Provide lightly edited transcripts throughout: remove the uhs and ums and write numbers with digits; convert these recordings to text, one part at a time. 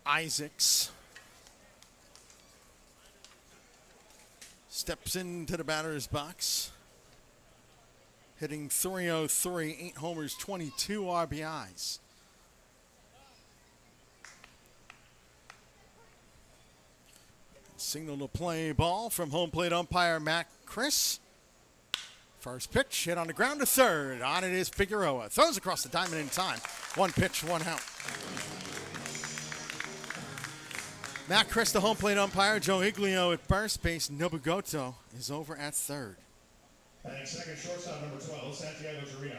Isaacs steps into the batter's box, hitting .303, 8 homers, 22 RBIs. Signal to play ball from home plate umpire Matt Chris. First pitch hit on the ground to third. On it is Figueroa. Throws across the diamond in time. One pitch, one out. Matt Chris, the home plate umpire. Joe Iglio at first base. Nobugoto is over at third. And second shortstop, number 12, Santiago Torino.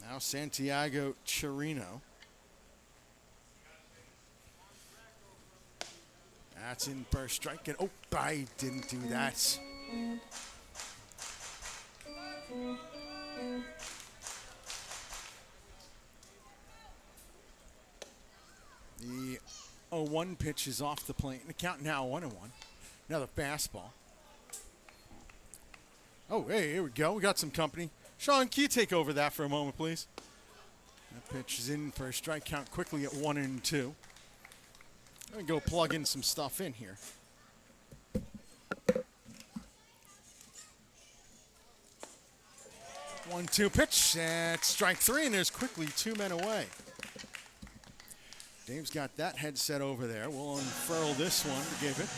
Now Santiago Chirino. That's in first strike. And oh, I didn't do that. The 0-1 pitch is off the plate. And the count now 1-1. Another fastball. Oh, hey, here we go. We got some company. Sean, can you take over that for a moment, please? That pitch is in for a strike count quickly at 1-2. I'm going to go plug in some stuff in here. 1-2 pitch. That's strike three, and there's quickly 2 men away. Dave's got that headset over there. We'll unfurl this one to give it.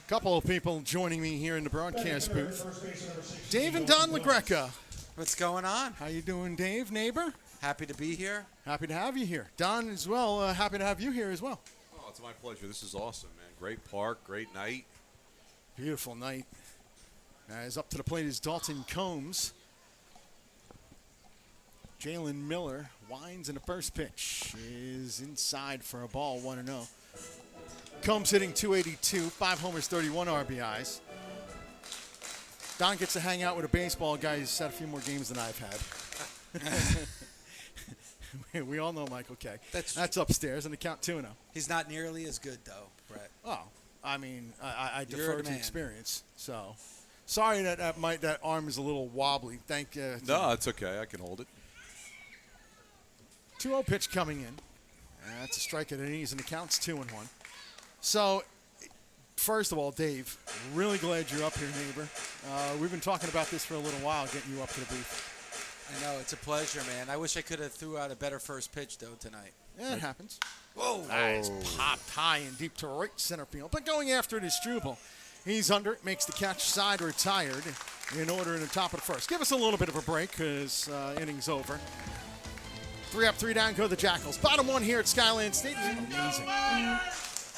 A couple of people joining me here in the broadcast booth. Dave and Don LaGreca. What's going on? How you doing, Dave, neighbor? Happy to be here. Happy to have you here. Don as well, happy to have you here as well. Oh, it's my pleasure. This is awesome, man. Great park, great night. Beautiful night. As up to the plate is Dalton Combs. Jalen Miller winds in the first pitch. Is inside for a ball, 1-0. Combs hitting .282, 5 homers, 31 RBIs. Don gets to hang out with a baseball guy who's had a few more games than I've had. We all know Michael K. That's upstairs, and the count 2-0. He's not nearly as good, though, Brett. Oh, I mean, I defer to experience. So, sorry that arm is a little wobbly. Thank you. No, it's okay. I can hold it. 2-0 pitch coming in. That's a strike at the knees, and the count's 2-1. So, first of all, Dave, really glad you're up here, neighbor. We've been talking about this for a little while, getting you up to the booth. I know, it's a pleasure, man. I wish I could have threw out a better first pitch, though, tonight. Yeah, it happens. Whoa. Nice. Popped high and deep to right center field. But going after it is Struble. He's under it, makes the catch, side retired in order in the top of the first. Give us a little bit of a break because inning's over. 3 up, 3 down, go the Jackals. Bottom one here at Skylands Stadium. Amazing.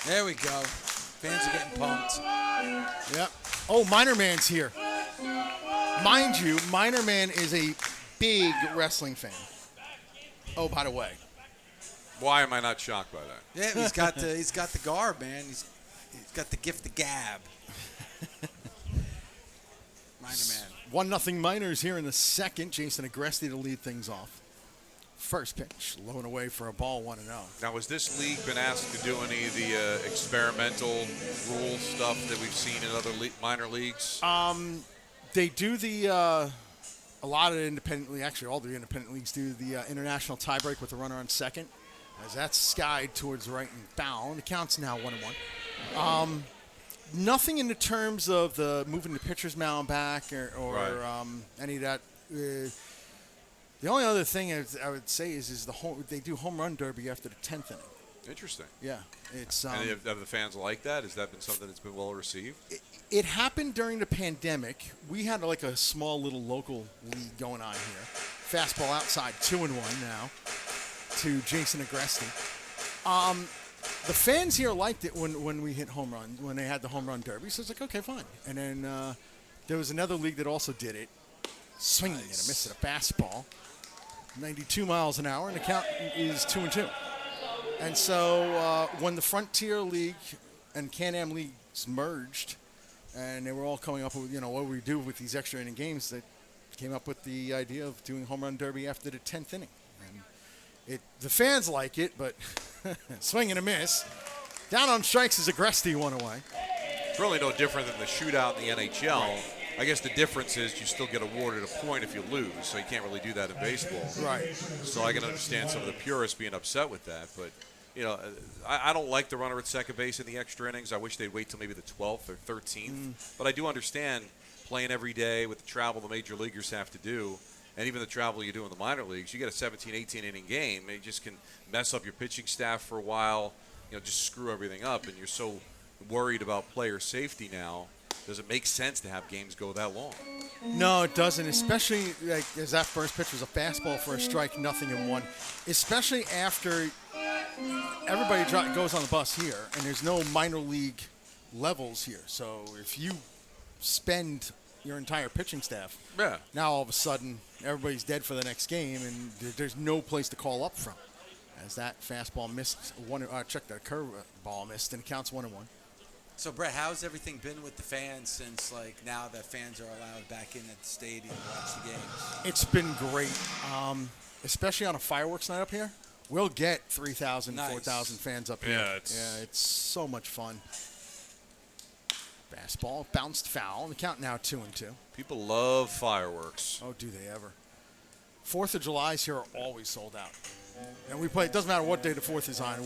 There we go. Fans are getting pumped. Yep. Oh, Minor Man's here. Mind you, Minor Man is a big wrestling fan. Oh, by the way. Why am I not shocked by that? Yeah, he's got the garb, man. He's got the gift of gab. Minor Man. 1-0 Miners here in the second. Jason Agresti to lead things off. First pitch, low and away for a ball, 1-0. Now, has this league been asked to do any of the experimental rule stuff that we've seen in other minor leagues? They do a lot of independently, actually all the independent leagues do the international tiebreak with the runner on second, as that's skied towards right and foul, and the count's now 1-1. Nothing in the terms of the moving the pitcher's mound back or right. Any of that. The only other thing I would say is they do home run derby after the 10th inning. Interesting. Yeah, it's. And have the fans like that? Has that been something that's been well received? It happened during the pandemic. We had like a small little local league going on here. Fastball outside, 2-1 now to Jason Agresti. The fans here liked it when we hit home run, when they had the home run derby. So it's like, okay, fine. And then there was another league that also did it. Swinging and a miss at a fastball. 92 miles an hour, and the count is 2-2. And so when the Frontier League and Can-Am Leagues merged, and they were all coming up with, what we do with these extra inning games, they came up with the idea of doing home run derby after the 10th inning. And the fans like it, but swing and a miss. Down on strikes is Agresti, one away. It's really no different than the shootout in the NHL. I guess the difference is you still get awarded a point if you lose, so you can't really do that in baseball. Right. So I can understand some of the purists being upset with that, but I don't like the runner at second base in the extra innings. I wish they'd wait till maybe the 12th or 13th. But I do understand playing every day with the travel the major leaguers have to do, and even the travel you do in the minor leagues. You get a 17, 18 inning game, and you just can mess up your pitching staff for a while, just screw everything up, and you're so worried about player safety now. Does it make sense to have games go that long? No, it doesn't, especially as that first pitch was a fastball for a strike, 0-1. Especially after everybody goes on the bus here, and there's no minor league levels here. So if you spend your entire pitching staff, now all of a sudden everybody's dead for the next game, and there's no place to call up from. As that fastball missed, check that curve ball missed, and it counts 1-1. So, Brett, how's everything been with the fans since, now that fans are allowed back in at the stadium to watch the games? It's been great, especially on a fireworks night up here. We'll get 3,000, 4,000 fans up here. It's so much fun. Fastball, bounced foul, and the count now 2-2. People love fireworks. Oh, do they ever. 4th of July's here are always sold out. And we play, it doesn't matter what day the 4th is on,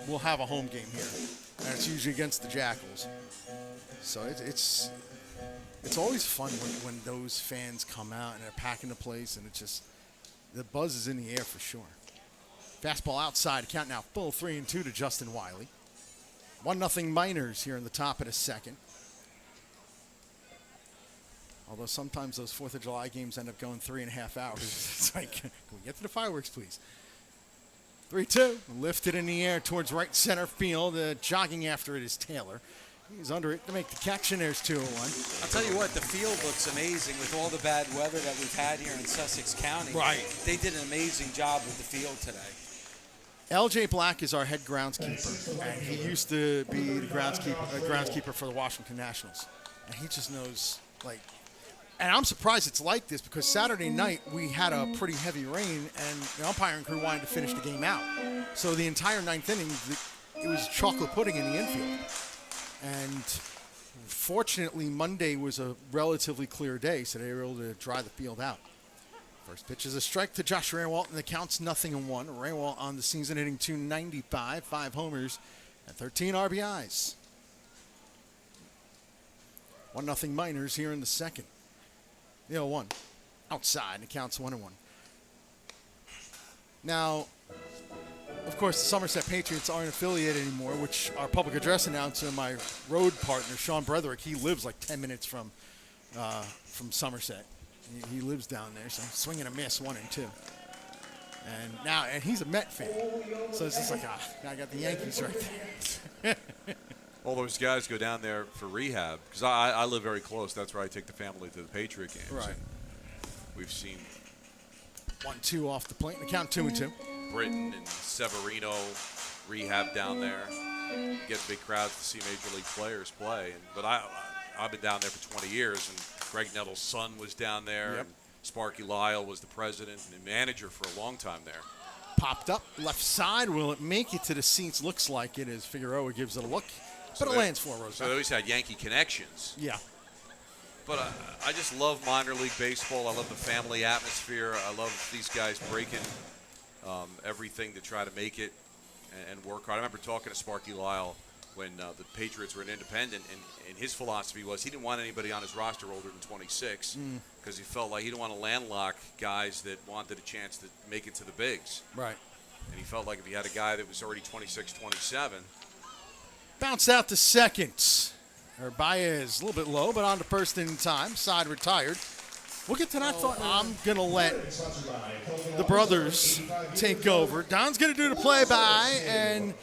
we'll have a home game here. And it's usually against the Jackals. So it's always fun when those fans come out and they're packing the place, and it's just, the buzz is in the air for sure. Fastball outside, count now full 3-2 to Justin Wiley. 1-0 Miners here in the top of the second. Although sometimes those 4th of July games end up going 3.5 hours. It's like, can we get to the fireworks, please? 3-2, lifted in the air towards right center field. Jogging after it is Taylor. He's under it to make the catch, and there's 2-1. I'll tell you what, the field looks amazing with all the bad weather that we've had here in Sussex County. Right. They did an amazing job with the field today. LJ Black is our head groundskeeper, and he used to be the groundskeeper for the Washington Nationals. And he just knows, and I'm surprised it's like this because Saturday night we had a pretty heavy rain, and the umpiring crew wanted to finish the game out. So the entire 9th inning, it was chocolate pudding in the infield. And fortunately, Monday was a relatively clear day, so they were able to dry the field out. First pitch is a strike to Josh Raywalt, and the count's 0-1. Raywalt on the season hitting .295, 5 homers, and 13 RBIs. 1-0 Miners here in the second. 0-1 outside, and it counts 1-1. Now, of course, the Somerset Patriots aren't affiliated anymore, which our public address announcer, my road partner, Sean Bretherick, he lives 10 minutes from Somerset. He lives down there, so swing and a miss, 1-2. And he's a Met fan. So it's just I got the Yankees right there. All those guys go down there for rehab because I live very close. That's where I take the family to the Patriot games. Right. We've seen 1-2 off the plate, and the count 2-2. Britton and Severino rehab down there. Get big crowds to see major league players play. But I've been down there for 20 years, and Greg Nettles' son was down there. Yep. And Sparky Lyle was the president and manager for a long time there. Popped up left side. Will it make it to the seats? Looks like it as Figueroa gives it a look. But it lands 4 rows. So they always had Yankee connections. Yeah. But I just love minor league baseball. I love the family atmosphere. I love these guys breaking everything to try to make it and work hard. I remember talking to Sparky Lyle when the Patriots were an independent, and his philosophy was he didn't want anybody on his roster older than 26 because he felt like he didn't want to landlock guys that wanted a chance to make it to the bigs. Right. And he felt like if he had a guy that was already 26, 27. Bounced out to second. Baez a little bit low, but on to first in time. Side retired. We'll get to that thought. I'm going to let the brothers take over. Don's going to do the play-by, and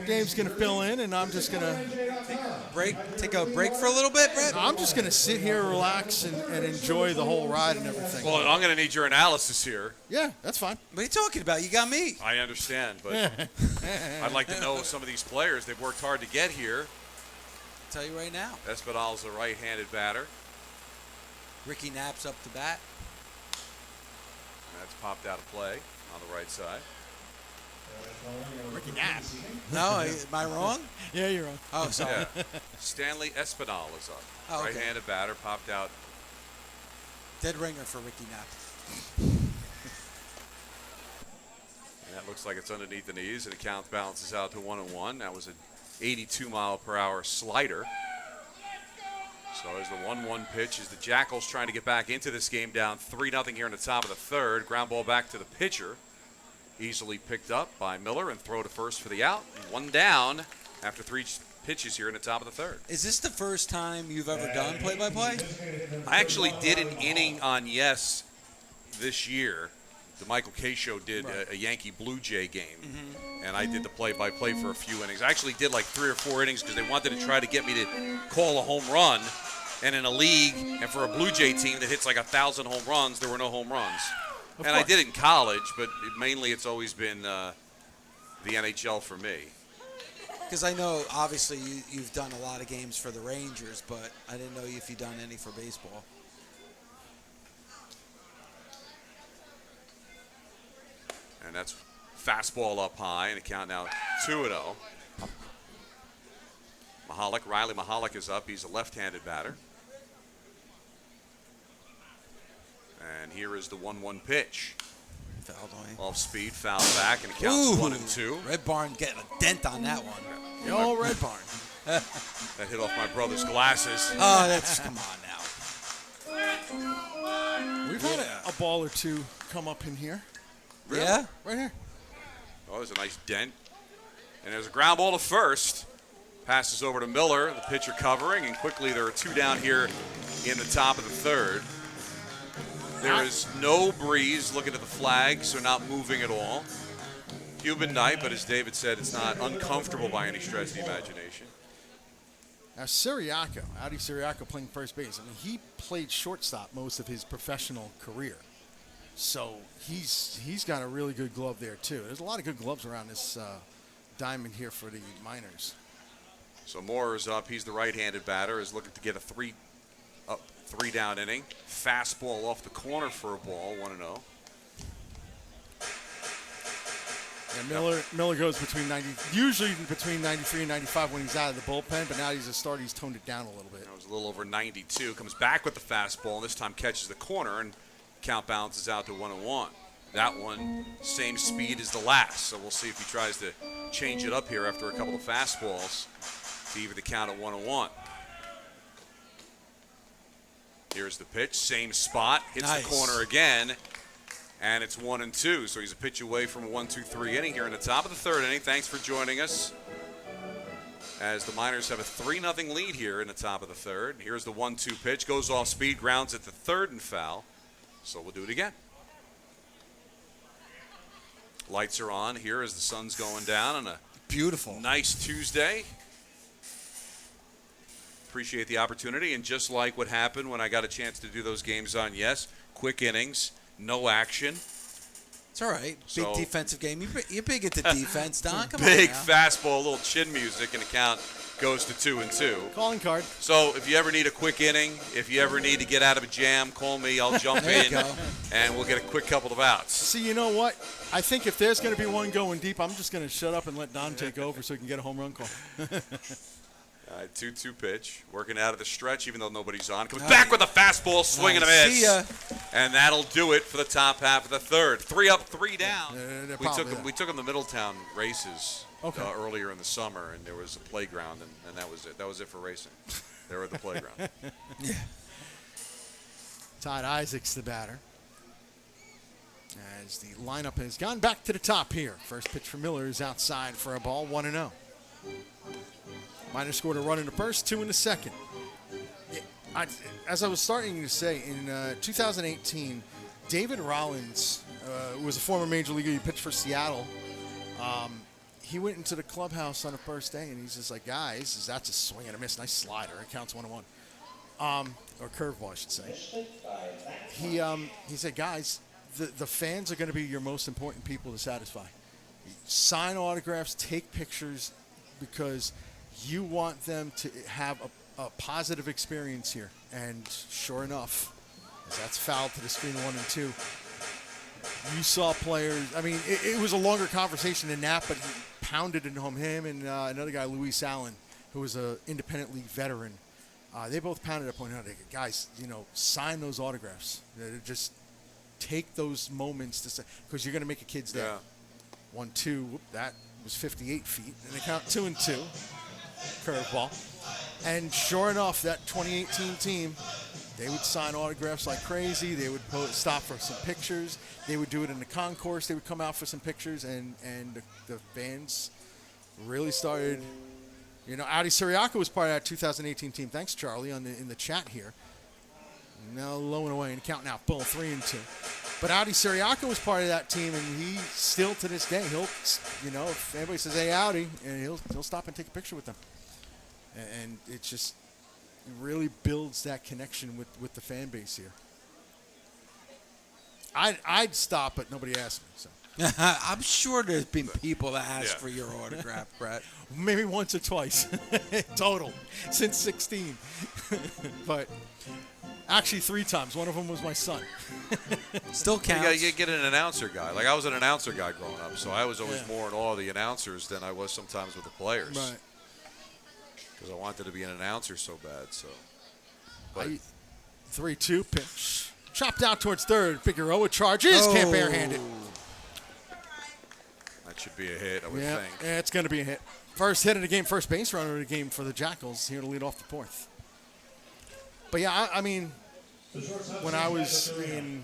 Dave's going to fill in, and I'm just going to take a break for a little bit, Brett? I'm just going to sit here, relax, and enjoy the whole ride and everything. Well, I'm going to need your analysis here. Yeah, that's fine. What are you talking about? You got me. I understand, but I'd like to know some of these players. They've worked hard to get here. I'll tell you right now. Espinal's a right-handed batter. Ricky Knapp's up to bat. That's popped out of play on the right side. Ricky Knapp. No, am I wrong? Yeah, you're wrong. Oh, sorry. Yeah. Stanley Espinal is up. Oh, okay. Right-handed batter, popped out Dead ringer for Ricky Knapp. And that looks like it's underneath the knees, and the count balances out to 1-1. That was an 82-mile-per-hour slider. So as the 1-1 pitch, as the Jackals trying to get back into this game, down 3-0 here in the top of the third. Ground ball back to the pitcher. Easily picked up by Miller and throw to first for the out. One down after 3 pitches here in the top of the third. Is this the first time you've ever done play-by-play? I actually did an inning on Yes this year. The Michael K. Show did a Yankee Blue Jay game, and I did the play-by-play for a few innings. I actually did like 3 or 4 innings because they wanted to try to get me to call a home run. And in a league, and for a Blue Jay team that hits like 1,000 home runs, there were no home runs. And I did it in college, but mainly it's always been the NHL for me. Because I know, obviously, you've done a lot of games for the Rangers, but I didn't know if you've done any for baseball. And that's fastball up high, and the count now 2-0. Riley Mahalik is up. He's a left-handed batter. And here is the 1-1 pitch. Fouled away. Off speed, foul back, and it counts 1-2. Red Barn getting a dent on that one. The old Red Barn. That hit off my brother's glasses. Oh, that's come on now. We've had a ball or two come up in here. Really? Yeah? Right here. Oh, there's a nice dent. And there's a ground ball to first. Passes over to Miller, the pitcher covering, and quickly there are 2 down here in the top of the third. There is no breeze looking at the flag, so not moving at all. Cuban night, but as David said, it's not uncomfortable by any stretch of the imagination. Now, Audi Siriaco playing first base. I mean, he played shortstop most of his professional career. So he's got a really good glove there, too. There's a lot of good gloves around this diamond here for the Miners. So Moore is up. He's the right-handed batter. Is looking to get a 3-down inning. Fastball off the corner for a ball, 1-0. And Miller goes usually between 93 and 95 when he's out of the bullpen, but now he's a starter. He's toned it down a little bit. It was a little over 92. Comes back with the fastball, and this time catches the corner, and count balances out to 1-1. That one, same speed as the last, so we'll see if he tries to change it up here after a couple of fastballs to even the count at 1-1. Here's the pitch, same spot, hits the corner again, and it's 1-2. So he's a pitch away from a 1-2-3 inning here in the top of the third inning. Thanks for joining us as the Miners have a 3-0 lead here in the top of the third. Here's the 1-2 pitch, goes off speed, grounds at the third and foul. So we'll do it again. Lights are on here as the sun's going down on a beautiful, nice Tuesday. Appreciate the opportunity, and just like what happened when I got a chance to do those games on Yes, quick innings, no action. It's all right. So, big defensive game. You're big into defense, Don. Come big on now. fastball, a little chin music, and the count goes to 2-2. Calling card. So if you ever need a quick inning, if you ever need to get out of a jam, call me. I'll jump There in, you go. and we'll get a quick couple of outs. See, you know what? I think if there's going to be one going deep, I'm just going to shut up and let Don take over so he can get a home run call. 2-2 pitch, working out of the stretch, even though nobody's on. Comes back with a fastball, swing and a miss. See ya. And that'll do it for the top half of the third. 3 up, 3 down. We took them to Middletown races earlier in the summer, and there was a playground, and that was it. That was it for racing. They were at the playground. Yeah. Todd Isaacs, the batter. As the lineup has gone back to the top here. First pitch for Miller is outside for a ball, 1-0. Miners scored a run in the first, 2 in the second. As I was starting to say, in 2018, David Rollins was a former Major Leaguer. He pitched for Seattle. He went into the clubhouse on the first day, and he's just like, guys, that's a swing and a miss. Nice slider. It counts 1-1. Or curveball, I should say. He said, guys, the fans are going to be your most important people to satisfy. Sign autographs, take pictures, because you want them to have a positive experience here. And sure enough, as that's fouled to the screen 1-2, you saw players. I mean, it was a longer conversation than that, but he pounded it home. Him and another guy, Luis Allen, who was an independent league veteran, They both pounded it, pointing out, guys, sign those autographs. Just take those moments to say, because you're going to make a kid's day. Yeah. 1, 2, whoop, that was 58 feet. And they count 2 and 2, curveball. And sure enough, that 2018 team, they would sign autographs like crazy. They would stop for some pictures. They would do it in the concourse. They would come out for some pictures, and the fans really started. Audi Siriaco was part of that 2018 team. Thanks, Charlie, in the chat here. Now low and away and counting out. Boom, 3 and 2. But Audi Siriaco was part of that team, and he still to this day, he'll, if anybody says, "Hey, Audi," and he'll stop and take a picture with them. And it just really builds that connection with the fan base here. I'd stop, but nobody asked me. So I'm sure there's been people that asked for your autograph, Brett. maybe once or twice total since 16. But actually 3 times. One of them was my son. Still counts. You get an announcer guy. Like, I was an announcer guy growing up, so I was always more in awe of the announcers than I was sometimes with the players. Right. Because I wanted to be an announcer so bad. So, but 3-2 pitch. Chopped out towards third. Figueroa charges. Can't barehand it. that should be a hit, I would Yeah, think. it's going to be a hit. First hit of the game, first base runner of the game for the Jackals here to lead off the 4th. But yeah, I mean, when I was in,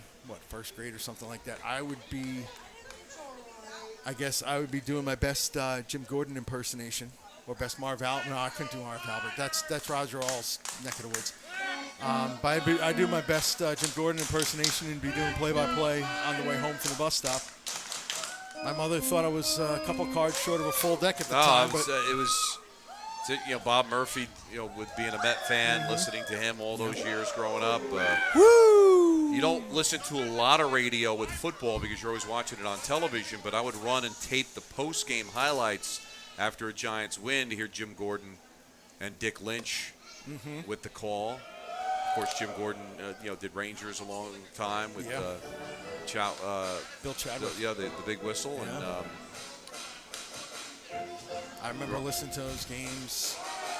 first grade or something like that, I guess I would be doing my best Jim Gordon impersonation or best Marv Albert. No, I couldn't do Marv Albert. That's Roger All's neck of the woods. But I do my best Jim Gordon impersonation and be doing play-by-play on the way home from the bus stop. My mother thought I was a couple cards short of a full deck at the time. It was Bob Murphy, with being a Met fan, listening to him all those years growing up. Woo! You don't listen to a lot of radio with football because you're always watching it on television, but I would run and tape the post-game highlights after a Giants win to hear Jim Gordon and Dick Lynch with the call. Of course, Jim Gordon, did Rangers a long time with Bill Chadwick. The big whistle. Yeah. And I remember listening to those games.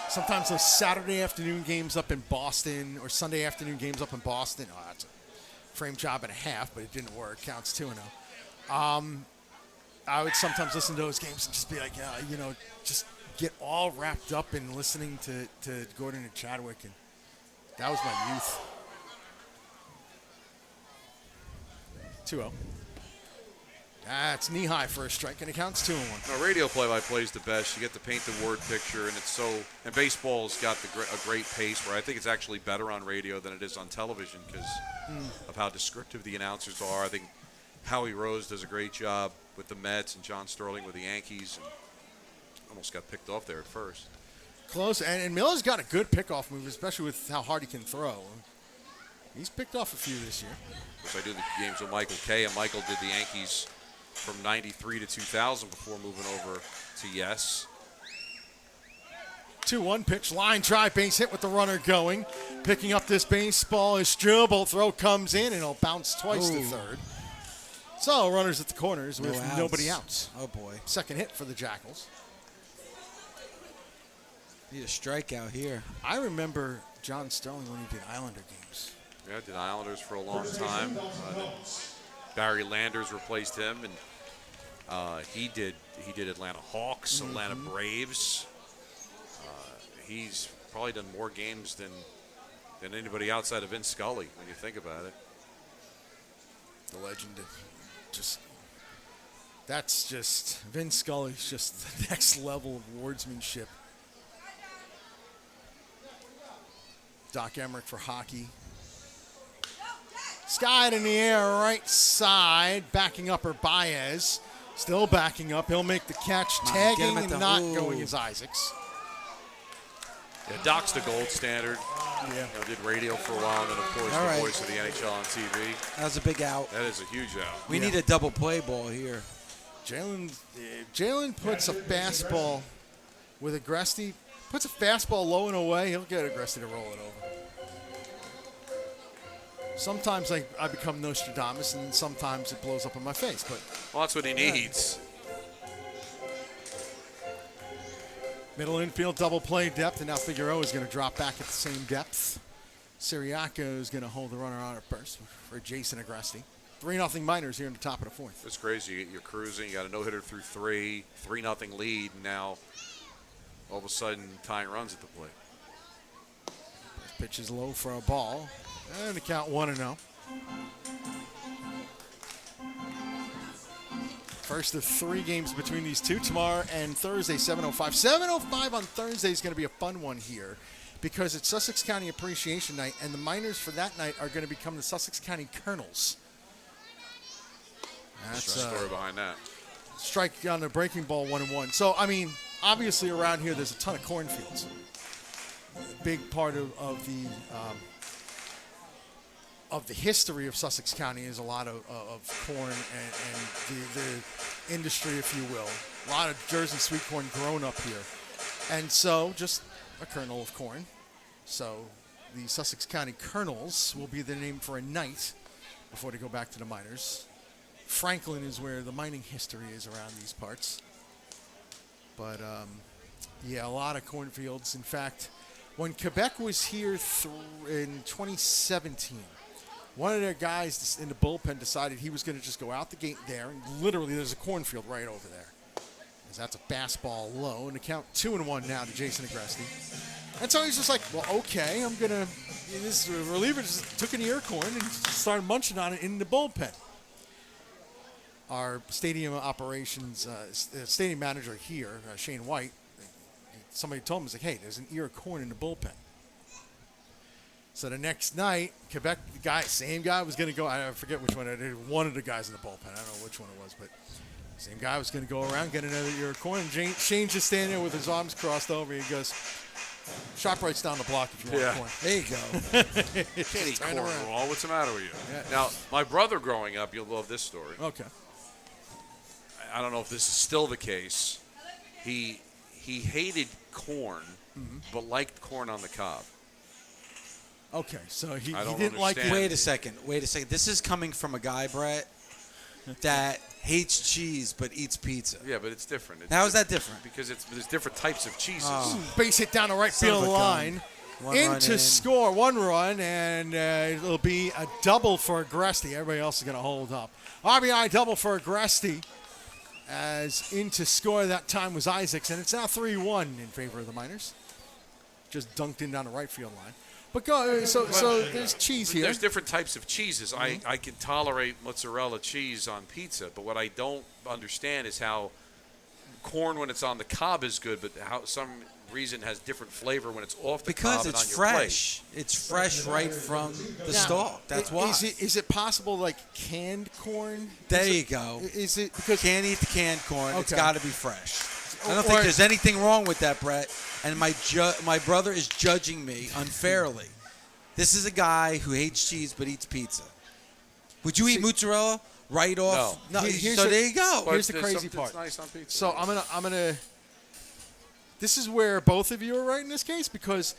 Sometimes those Saturday afternoon games up in Boston or Sunday afternoon games up in Boston. Oh, that's a frame job and a half, but it didn't work. Counts 2-0. I would sometimes listen to those games and just be like, just get all wrapped up in listening to Gordon and Chadwick. And that was my youth. 2-0. That's knee high for a strike, and it counts 2-1. No, radio play-by-play is the best. You get to paint the word picture, and and baseball's got a great pace where I think it's actually better on radio than it is on television because of how descriptive the announcers are. I think Howie Rose does a great job with the Mets and John Sterling with the Yankees, and almost got picked off there at first. Close, and Miller's got a good pickoff move, especially with how hard he can throw. He's picked off a few this year. Of course, I do the games with Michael Kay, and Michael did the Yankees from 93 to 2000 before moving over to Yes. 2-1 pitch, line drive, base hit with the runner going. Picking up this baseball is Strubel. Throw comes in, and it'll bounce twice to third. So runners at the corners with nobody outs. Oh, boy. Second hit for the Jackals. Need a strikeout here. I remember John Sterling when he did Islander games. Yeah, did Islanders for a long time. Barry Landers replaced him, and he did Atlanta Hawks, Atlanta Braves. He's probably done more games than anybody outside of Vince Scully when you think about it. The legend of Vince Scully's just the next level of wordsmanship. Doc Emmerich for hockey. Skied in the air, right side. Backing up are Baez. Still backing up. He'll make the catch. Tagging and not going is Isaacs. Yeah, Doc's the gold standard. Yeah. Did radio for a while, and then, of course, the voice of the NHL on TV. That was a big out. That is a huge out. We need a double play ball here. Jalen puts a fastball with Agresti. Puts a fastball low and away. He'll get Agresti to roll it over. Sometimes I become Nostradamus, and sometimes it blows up in my face. But well, that's what he needs. Middle infield double play depth, and now Figueroa is going to drop back at the same depth. Siriaco is going to hold the runner on at first for Jason Agresti. 3-0 Miners here in the top of the fourth. It's crazy. You're cruising. You got a no-hitter through 3-0 lead, and now all of a sudden tying runs at the plate. Pitch is low for a ball, and the count 1-0. First of 3 games between these two, tomorrow and Thursday, 7:05. 7:05 on Thursday is going to be a fun one here because it's Sussex County Appreciation Night, and the Miners for that night are going to become the Sussex County Colonels. That's the story behind that. Strike on the breaking ball, 1-1. So, I mean, obviously around here there's a ton of cornfields. A big part of the history of Sussex County is a lot of corn and the industry, if you will. A lot of Jersey sweet corn grown up here. And so just a kernel of corn. So the Sussex County Colonels will be the name for a night before they go back to the miners. Franklin is where the mining history is around these parts. But, yeah, a lot of cornfields. In fact, when Quebec was here in 2017, one of their guys in the bullpen decided he was going to just go out the gate there, and literally there's a cornfield right over there. Because that's a fastball low, and the count 2-1 now to Jason Agresti. And so he's just like, well, okay, I'm going to – this reliever just took an ear corn and started munching on it in the bullpen. Our stadium operations stadium manager here, Shane White, somebody told him, he's like, hey, there's an ear of corn in the bullpen. So the next night, Quebec, the guy, same guy was going to go, I forget which one, one of the guys in the bullpen, I don't know which one it was, but same guy was going to go around, get another ear of corn, and Shane's just standing there with his arms crossed over, he goes, ShopRite's down the block if you want corn. There you go. Can't eat corn, Raul. What's the matter with you? Yeah. Now, my brother growing up, you'll love this story. Okay. I don't know if this is still the case. He hated corn, but liked corn on the cob. Okay, so he don't didn't like it. Wait a second. This is coming from a guy, Brett, that hates cheese but eats pizza. Yeah, but it's different. How is that different? Because there's different types of cheeses. Base hit down the right field line. Into score, 1 run, and it'll be a double for Agresti. Everybody else is going to hold up. RBI double for Agresti. As into score that time was Isaacs, and it's now 3-1 in favor of the Miners. Just dunked in down the right field line. But so there's cheese here. There's different types of cheeses. I can tolerate mozzarella cheese on pizza, but what I don't understand is how corn when it's on the cob is good, but how some reason has different flavor when it's off the cob and on your plate. Because it's fresh. It's fresh right from the stalk. That's why. Is it possible like canned corn? There you go. Is it because can't eat the canned corn? Okay. It's got to be fresh. I don't think there's anything wrong with that, Brett. And my brother is judging me unfairly. This is a guy who hates cheese but eats pizza. Would you eat mozzarella right off? No. So there you go. Here's the crazy part. Nice on pizza. So I'm gonna. This is where both of you are right in this case because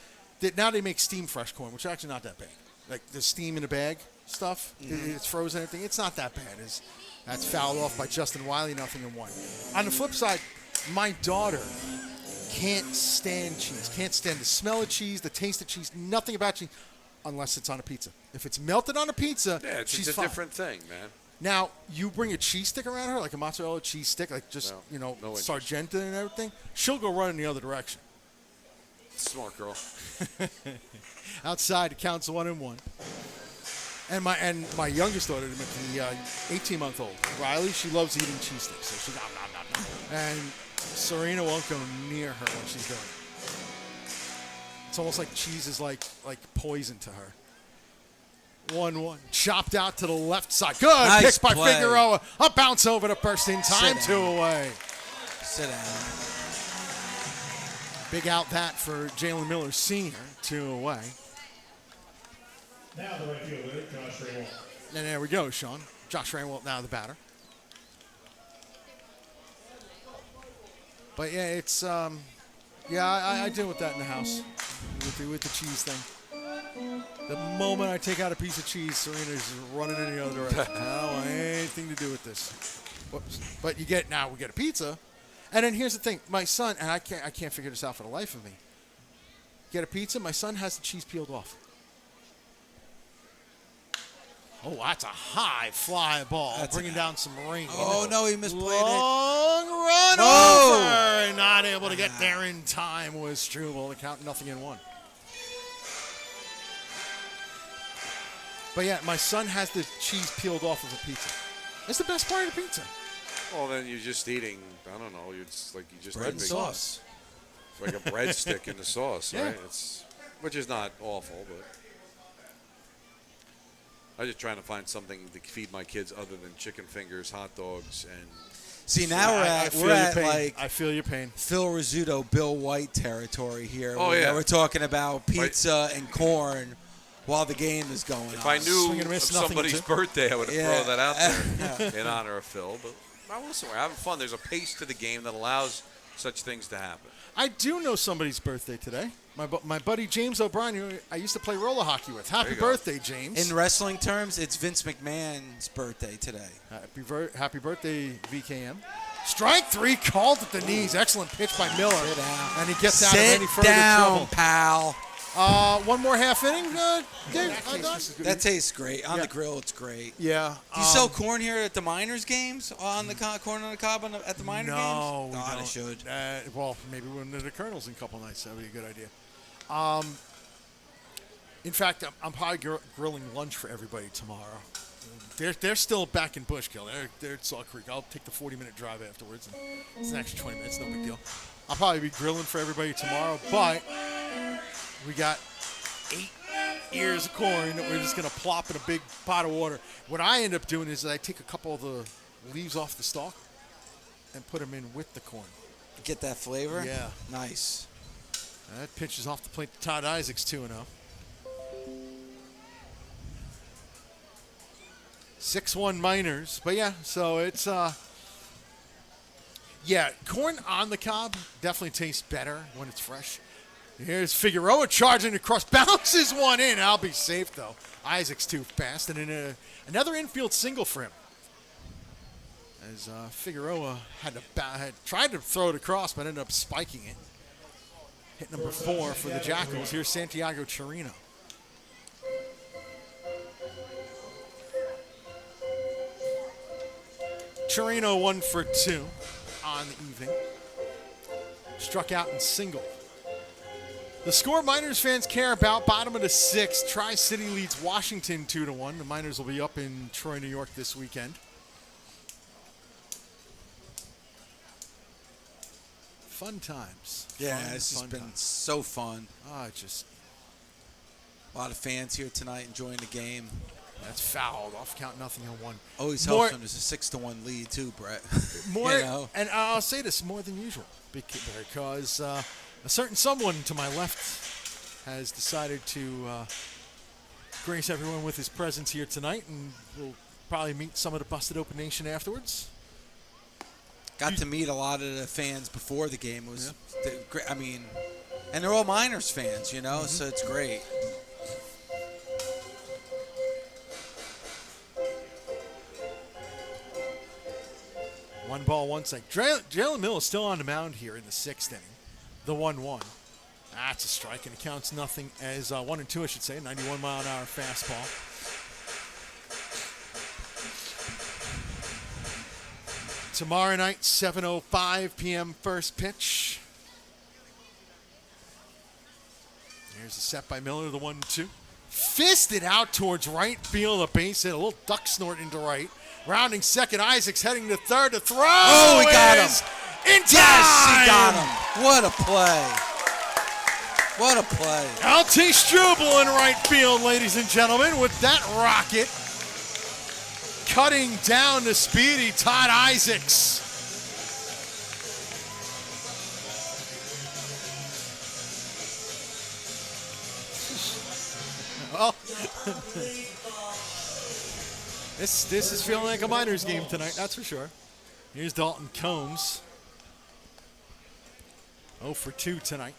now they make steam fresh corn, which is actually not that bad. Like the steam in a bag stuff, it's frozen and everything. It's not that bad. That's fouled off by Justin Wiley, 0-1. On the flip side, my daughter can't stand cheese. Can't stand the smell of cheese, the taste of cheese, nothing about cheese, unless it's on a pizza. If it's melted on a pizza, she's it's a fine. different thing, man. Now, you bring a cheese stick around her, like a mozzarella cheese stick, like just, no Sargento and everything, she'll go running the other direction. Smart girl. Outside, it counts 1-1. And my youngest daughter, the 18-month-old, Riley, she loves eating cheese sticks. So she's nom. And Serena won't go near her when she's doing it. It's almost like cheese is like poison to her. 1-1. Chopped out to the left side. Good Nice pick by play. Figueroa. A bounce over to first in time. 2 away. Sit down. Big out that for Jalen Miller Sr. 2 away. Now the right fielder, Josh Raywalt. And there we go, Sean. Josh Raywalt now the batter. But yeah, it's I deal with that in the house with the cheese thing. The moment I take out a piece of cheese, Serena's running in the other direction. I don't want anything to do with this. Whoops. But we get a pizza, And then here's the thing. My son, and I can't figure this out for the life of me. Get a pizza. My son has the cheese peeled off. Oh, that's a high fly ball, bringing down some rain. Oh, no, he misplayed Long run No. over, and not able to get there in time was Struble. The count 0-1. But yeah, my son has the cheese peeled off of a pizza. It's the best part of the pizza. Well, then you're just eating, I don't know, it's like you just bread had and big- sauce. It's like a breadstick in the sauce, Yeah. right? Which is not awful, but I'm just trying to find something to feed my kids other than chicken fingers, hot dogs, and See, now I feel we're your at pain. like I feel your pain. Phil Rizzuto, Bill White territory here. Oh, where yeah. We're talking about pizza and corn while the game is going on. if I knew Swing and a of miss, nothing somebody's to- birthday, I would have Yeah. thrown that out there in honor of Phil. But well, listen, we're having fun. There's a pace to the game that allows such things to happen. I do know somebody's birthday today. My buddy James O'Brien, who I used to play roller hockey with. Happy you go. birthday, James. In wrestling terms, it's Vince McMahon's birthday today. Happy birthday, VKM. Strike 3 called at the knees. Excellent pitch by Miller. Sit down. And he gets out of Sit any further down, trouble. pal. One more half inning. Dave, That tastes great. On Yeah. the grill, it's great. yeah. Do you sell corn here at the miners games? On the corn on the cob at the minor No, games? we God, don't. it should. Well, maybe we're into the Colonels in a couple nights. That would be a good idea. In fact, I'm probably grilling lunch for everybody tomorrow. They're still back in Bushkill. They're at Salt Creek. I'll take the 40-minute drive afterwards. And it's an extra 20 minutes. No big deal. I'll probably be grilling for everybody tomorrow. But we got 8 ears of corn that we're just going to plop in a big pot of water. What I end up doing is I take a couple of the leaves off the stalk and put them in with the corn. Get that flavor? Yeah. Nice. That pitch is off the plate to Todd Isaacs, 2-0. 6-1 Miners. But yeah, so it's corn on the cob definitely tastes better when it's fresh. Here's Figueroa charging across, bounces one in. I'll be safe though. Isaacs too fast, and then another infield single for him. As Figueroa had tried to throw it across, but ended up spiking it. Hit number 4 for the Jackals. Here's Santiago Chirino. Chirino 1 for 2 on the evening. Struck out in single. The score Miners fans care about, bottom of the 6th. Tri-City leads Washington 2-1. The Miners will be up in Troy, New York this weekend. Fun times. Yeah, Fun, this has fun been times. so fun. Just A lot of fans here tonight enjoying the game. that's fouled. Off count, 0-1. Always More- helps when there's a 6-1 lead too, Brett. More, You know? and I'll say this more than usual because a certain someone to my left has decided to grace everyone with his presence here tonight, and we'll probably meet some of the Busted Open Nation afterwards. Got to meet a lot of the fans before the game. It was, great. I mean, and they're all Miners fans, you know, so it's great. One ball, one strike. Jalen Mill is still on the mound here in the 6th inning. The 1-1. That's a strike, and it counts nothing as 1-2, I should say. 91-mile-an-hour fastball. Tomorrow night, 7:05 p.m. first pitch. Here's the set by Miller, the 1-2. Fisted out towards right field, a base hit, a little duck snort into right. Rounding second, Isaacs heading to third to throw. Oh, he got him. is In time. Yes, he got him. What a play. What a play. LT Struble in right field, ladies and gentlemen, with that rocket. Cutting down the speedy Todd Isaacs. Well, this is feeling like a Miners game tonight, that's for sure. Here's Dalton Combs. 0 for 2 tonight.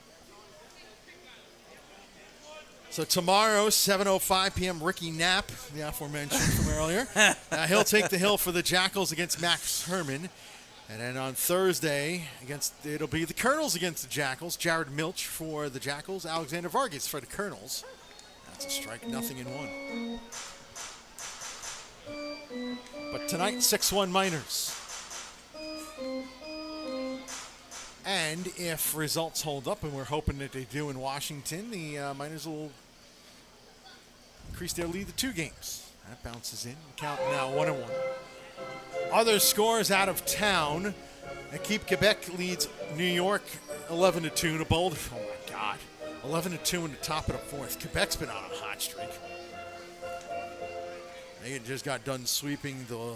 So tomorrow, 7:05 p.m., Ricky Knapp, the aforementioned from earlier. He'll take the hill for the Jackals against Max Herman. And then on Thursday, it'll be the Colonels against the Jackals. Jared Milch for the Jackals. Alexander Vargas for the Colonels. That's a strike, 0-1. But tonight, 6-1 Miners. And if results hold up, and we're hoping that they do in Washington, the Miners will increase their lead to 2 games. That bounces in. Count now 1-1. Other scores out of town. Keep Quebec leads New York 11-2 to Boulder. Oh my God, 11-2 in the top of the 4th. Quebec's been on a hot streak. They just got done sweeping the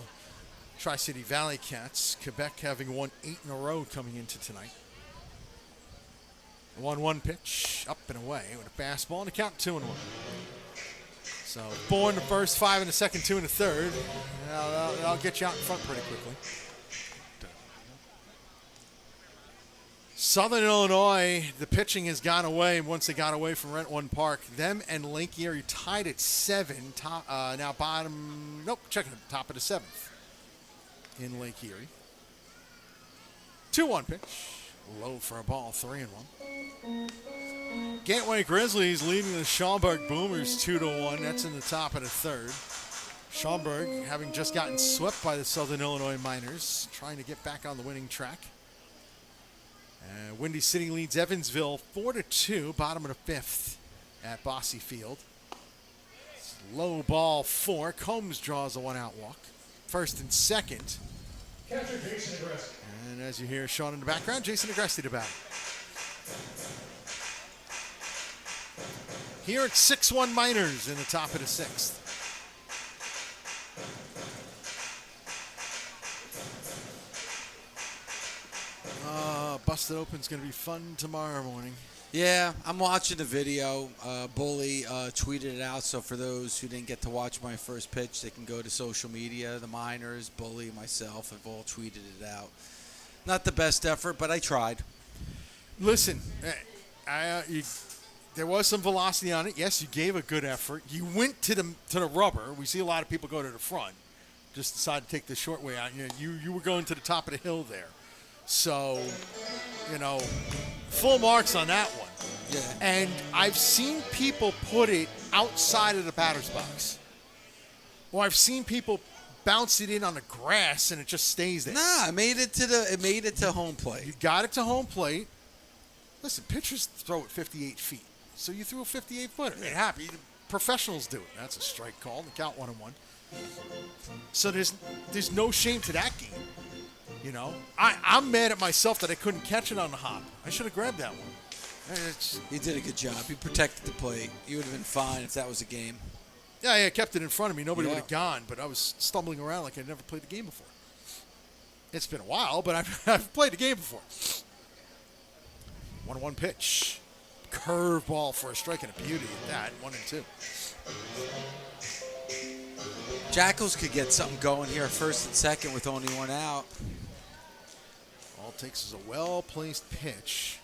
Tri-City Valley Cats. Quebec having won 8 in a row coming into tonight. 1-1 pitch, up and away with a fastball, and a count 2-1. So 4 in the first, 5 in the second, 2 in the third. That'll get you out in front pretty quickly. Southern Illinois, the pitching has gone away once they got away from Rent One Park. Them and Lake Erie tied at 7. Now checking the top of the 7th in Lake Erie. 2-1 pitch. Low for a ball, 3-1. Gateway Grizzlies leading the Schaumburg Boomers 2-1. That's in the top of the 3rd. Schaumburg having just gotten swept by the Southern Illinois Miners, trying to get back on the winning track. Windy City leads Evansville 4-2, bottom of the 5th at Bosse Field. Low ball 4. Combs draws a 1-out walk. First and second. Catcher Jason Agresti. And as you hear Sean in the background, Jason Agresti to bat. Here at 6-1 Miners in the top of the 6th. Busted Open's going to be fun tomorrow morning. Yeah, I'm watching the video. Bully tweeted it out, so for those who didn't get to watch my first pitch, they can go to social media. The Miners, Bully, myself have all tweeted it out. Not the best effort, but I tried. Listen, there was some velocity on it. Yes, you gave a good effort. You went to the rubber. We see a lot of people go to the front. Just decided to take the short way out. You were going to the top of the hill there. So, full marks on that one. Yeah. And I've seen people put it outside of the batter's box. Or I've seen people bounce it in on the grass and it just stays there. Nah, it made it to home plate. You got it to home plate. Listen, pitchers throw it 58 feet. So you threw a 58-footer. It happened. Professionals do it. That's a strike call. The count 1-1. So there's no shame to that game. I'm mad at myself that I couldn't catch it on the hop. I should have grabbed that one. You did a good job. You protected the plate. You would have been fine if that was a game. Yeah, I kept it in front of me. Nobody would have gone, but I was stumbling around like I'd never played the game before. It's been a while, but I've played the game before. 1-1 pitch. Curveball for a strike and a beauty at that. 1-2. Jackals could get something going here, first and second with only 1 out. All it takes is a well-placed pitch.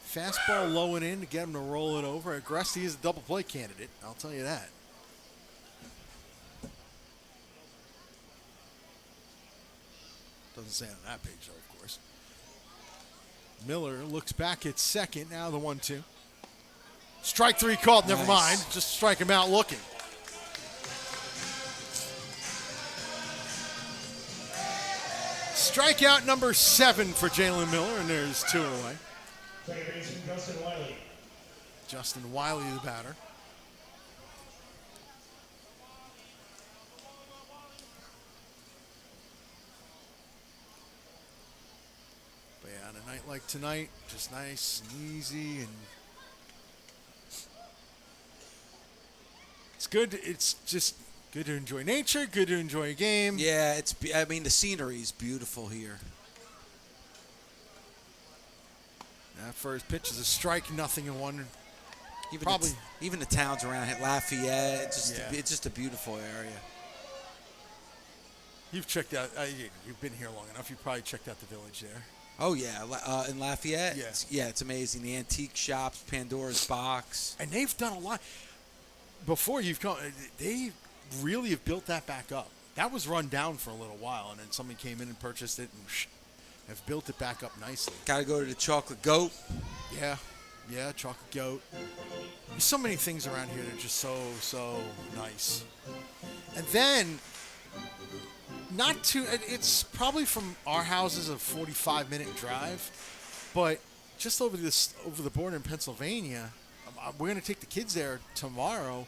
Fastball low and in to get him to roll it over. Agresti is a double play candidate, I'll tell you that. Doesn't say on that page, though, of course. Miller looks back at second. Now the 1-2. Strike 3 called. Never mind. Just strike him out looking. Strikeout number 7 for Jalen Miller, and there's 2 away. Second baseman Justin Wiley. Justin Wiley, the batter. But yeah, on a night like tonight, just nice and easy, and it's good. It's just good to enjoy nature, good to enjoy a game. Yeah, the scenery is beautiful here. That first pitch is a strike, 0-1. Even the towns around here, Lafayette, it's just a beautiful area. You've checked out, you've been here long enough, you've probably checked out the village there. Oh, yeah, in Lafayette? Yeah. It's amazing. The antique shops, Pandora's Box. And they've done a lot. Before you've come, they really have built that back up. That was run down for a little while, and then somebody came in and purchased it, and have built it back up nicely. Got to go to the Chocolate Goat. Yeah, chocolate goat. There's so many things around here that are just so nice. And then, it's probably from our houses a 45-minute drive, but just over the border in Pennsylvania, we're going to take the kids there tomorrow.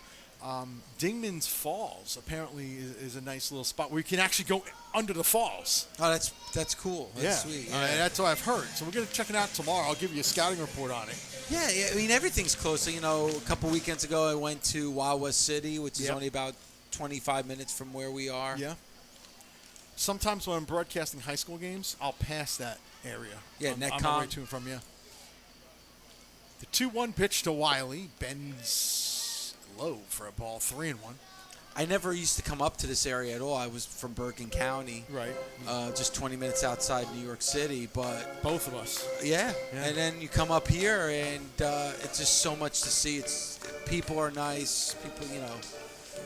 Dingman's Falls apparently is a nice little spot where you can actually go under the falls. Oh, that's cool. That's sweet. Yeah. That's what I've heard. So we're going to check it out tomorrow. I'll give you a scouting report on it. Yeah, I mean, everything's close. So, a couple weekends ago, I went to Wawa City, which is only about 25 minutes from where we are. Yeah. Sometimes when I'm broadcasting high school games, I'll pass that area. Yeah, on Netcom. my way to and from, The 2-1 pitch to Wiley. Bends low for a ball, 3-1. I never used to come up to this area at all. I was from Bergen County. Right. Just 20 minutes outside New York City. But both of us. Yeah. And then you come up here, and it's just so much to see. People are nice. People,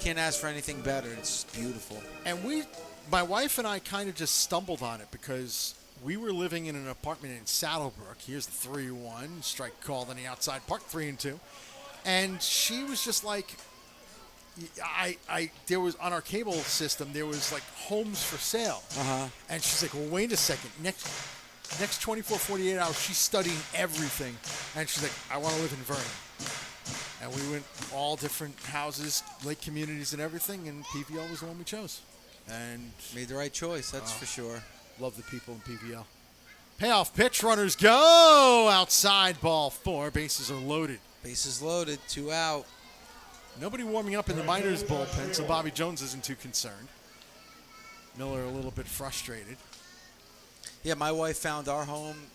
can't ask for anything better. It's beautiful. And my wife and I kind of just stumbled on it because we were living in an apartment in Saddlebrook. Here's the 3-1. Strike called on the outside park, 3-2. And she was just like, there was on our cable system, there was like homes for sale. And she's like, well, wait a second. Next 24, 48 hours, she's studying everything. And she's like, I want to live in Vernon. And we went all different houses, lake communities and everything, and PVL was the one we chose. And made the right choice, that's for sure. Love the people in PVL. Payoff pitch, runners go! Outside, ball 4, bases are loaded. Bases loaded, 2 out. Nobody warming up in the Miners bullpen, so Bobby Jones isn't too concerned. Miller a little bit frustrated. Yeah, my wife found our home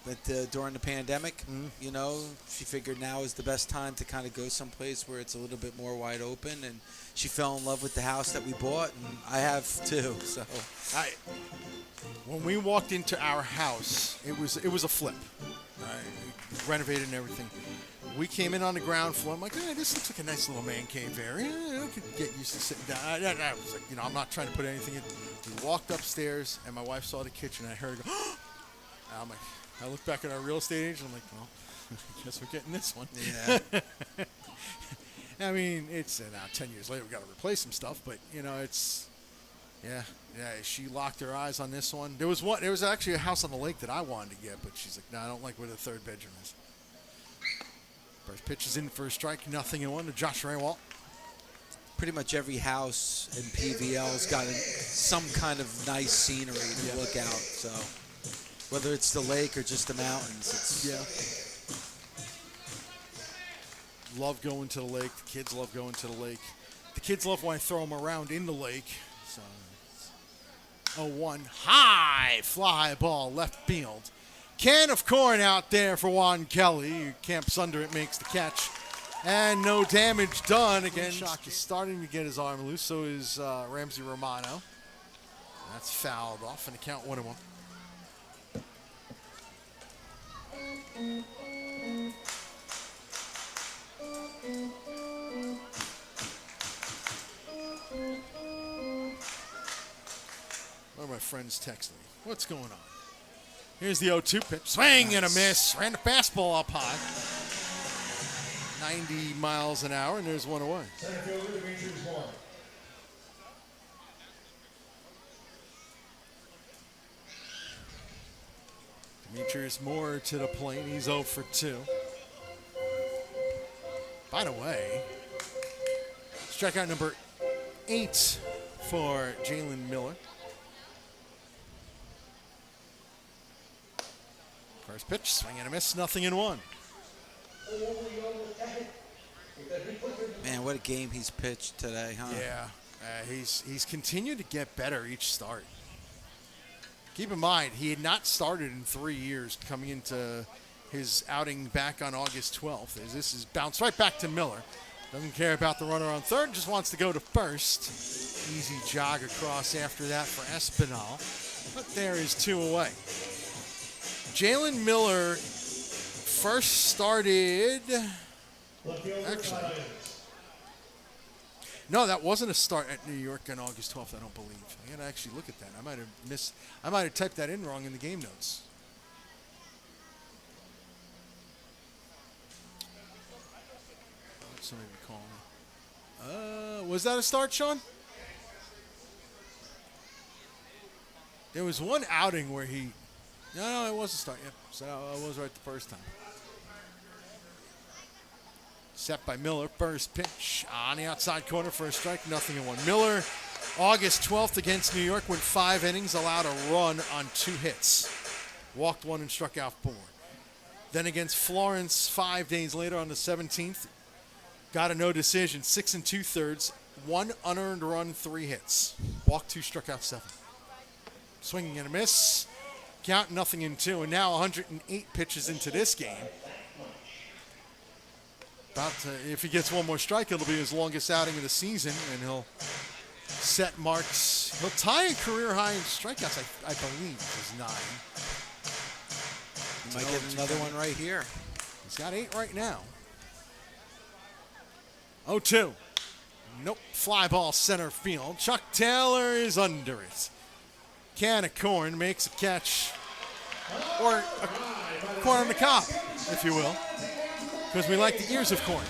during the pandemic. She figured now is the best time to kind of go someplace where it's a little bit more wide open, and she fell in love with the house that we bought, and I have too. So, when we walked into our house, it was a flip. Renovated and everything. We came in on the ground floor. I'm like, this looks like a nice little man cave area. I could get used to sitting down. I was like, I'm not trying to put anything in. We walked upstairs, and my wife saw the kitchen. I heard her go, and I'm like, I look back at our real estate agent. I'm like, well, I guess we're getting this one. Yeah. I mean, it's now 10 years later. We got to replace some stuff, but it's, yeah. She locked her eyes on this one. There was actually a house on the lake that I wanted to get, but she's like, no, I don't like where the third bedroom is. First pitch is in for a strike, 0-1 to Josh Raywalt. Pretty much every house in PVL's got some kind of nice scenery to look out. So whether it's the lake or just the mountains, Love going to the lake. The kids love going to the lake. The kids love when I throw them around in the lake. So 0-1 high fly ball left field. Can of corn out there for Juan Kelly, who camps under it, makes the catch. And no damage done. Again, Shock is starting to get his arm loose, so is Ramsey Romano. That's fouled off, and the count 1-1. One of my friends texted me. What's going on? Here's the 0-2 pitch. Swing and a miss. Ran the fastball up high. 90 miles an hour, and there's one away. Center fielder, Demetrius Moore. Demetrius Moore to the plate. He's 0 for 2. By the way, strikeout number 8 for Jalen Miller. First pitch, swing and a miss, 0-1. Man, what a game he's pitched today, huh? Yeah, he's continued to get better each start. Keep in mind, he had not started in 3 years coming into his outing back on August 12th. This is bounced right back to Miller. Doesn't care about the runner on third, just wants to go to first. Easy jog across after that for Espinal. But there is 2 away. Jalen Miller first started. Actually, no, that wasn't a start at New York on August 12th. I don't believe. I gotta actually look at that. I might have typed that in wrong in the game notes. somebody to call me. Was that a start, Sean? There was one outing where he. No, it was a start. Yep. So I was right the first time. Set by Miller. First pitch on the outside corner for a strike. Nothing in one. Miller, August 12th against New York, went 5 innings, allowed a run on 2 hits. Walked 1 and struck out 4. Then against Florence 5 days later on the 17th, got a no decision. 6 2/3, 1 unearned run, 3 hits. Walked 2, struck out 7. Swinging and a miss. Count nothing in 2, and now 108 pitches into this game. If he gets 1 more strike, it'll be his longest outing of the season, and he'll set marks. He'll tie a career high in strikeouts, I believe, is 9. He might get another one right here. He's got 8 right now. 0-2. Nope. Fly ball center field. Chuck Taylor is under it. Can of corn makes a catch. Or a corn on the cob, if you will. Because we like the ears of corn.